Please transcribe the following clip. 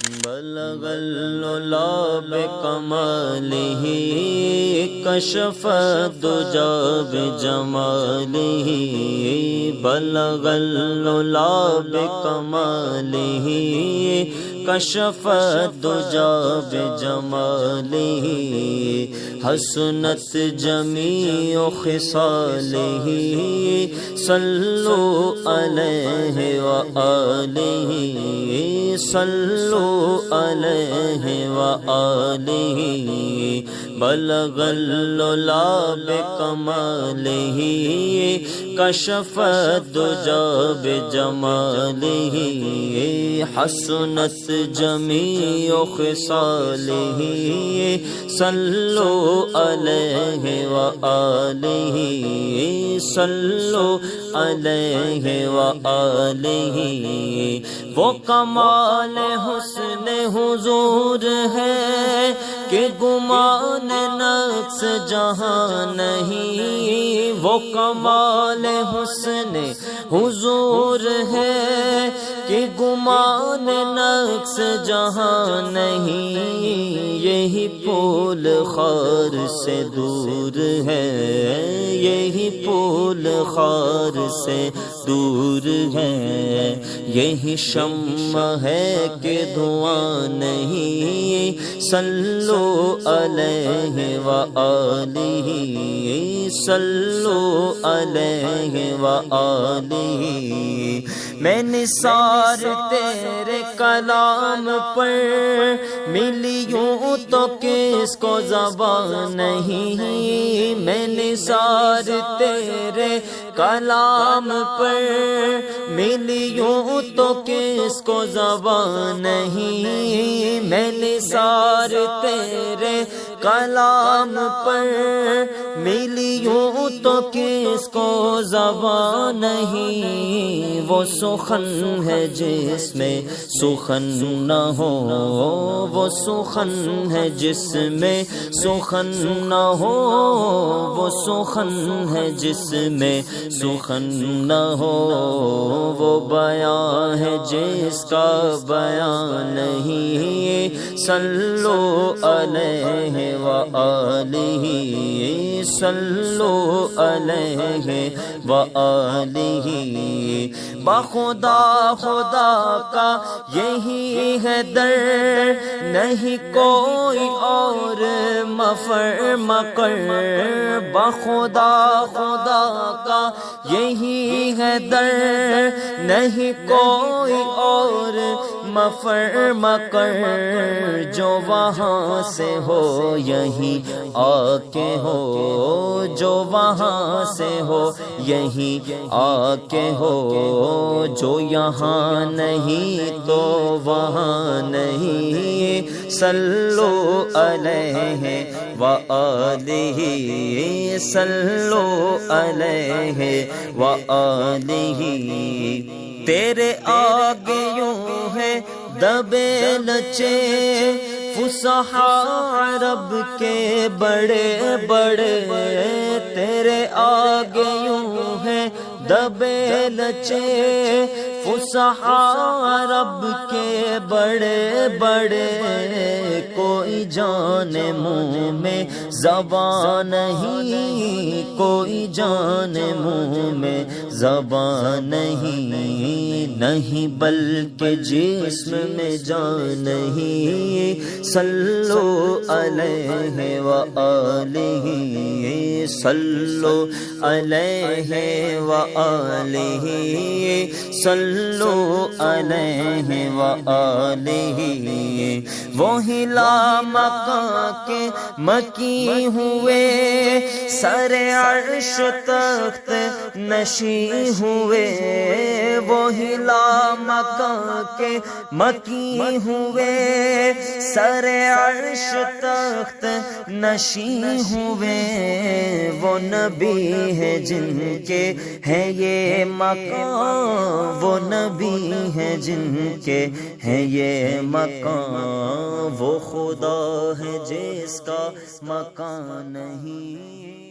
بلغ العلا بکمالہ کشف الدجا بجمالہ بلغ العلا بکمالہ کشف الدجا بجمالہ حسنت جمیع خصالہ صلو علیہ وآلہ صلو علیہ وآلہ بلغ العلا بکمالہ کشف الدجا بجمالہ حسنت جمیع خصالہ صلو علیہ وآلہ صلو علیہ وآلہ وہ کمال حسن حضور ہے کہ گمان نقص جہاں نہیں وہ کمال حسن حضور ہے کہ گمان نقص جہاں نہیں یہی پھول خار سے دور ہے یہی پھول خار سے دور ہے یہی شمع ہے کہ دھواں نہیں صلو علیہ وآلہ صلو علیہ وآلہ میں نثار تیرے کلام پر ملی یوں تو کس کو زبان نہیں میں نثار تیرے کلام پر ملی یوں تو کس کو زبان نہیں میں نثار تیرے کلام پر ملی یوں تو کس کو زبان نہیں وہ سخن ہے جس میں سخن نہ ہو وہ سخن ہے جس میں سخن نہ ہو وہ سخن ہے جس میں سخن نہ ہو وہ بیان ہے جس کا بیان نہیں صلو علیہ وآلہ صلو علیہ وآلہ بخدا خدا کا یہی ہے در نہیں کوئی اور مفر مکر بخدا خدا کا یہی ہے در نہیں کوئی اور مفر مکر جو وہاں سے ہو یہی آ کے ہو جو وہاں سے ہو یہی آ کے ہو جو یہاں نہیں تو وہاں نہیں صلو علیہ وآلہ صلو علیہ وآلہ تیرے آگے یوں ہے دبے لچے فصحاء عرب کے بڑے بڑے تیرے آگے یوں ہے دبے لچے فصحاء عرب کے بڑے بڑے کوئی جان منہ میں زبان نہیں کوئی جان منہ میں زبان نہیں بلکہ جسم میں جان نہیں صلو علیہ وآلہ صلو علیہ وآلہ صلو علیہ وآلہ وہی لامکاں کے مکی ہوئے سر عرش تخت نشی ہوئے وہی لامکاں کے مکی ہوئے سر عرش تخت نشی ہوئے وہ نبی ہے جن کے ہیں یہ مقام وہ نبی ہے جن کے ہیں یہ مقام وہ خدا ہے جس کا مکان نہیں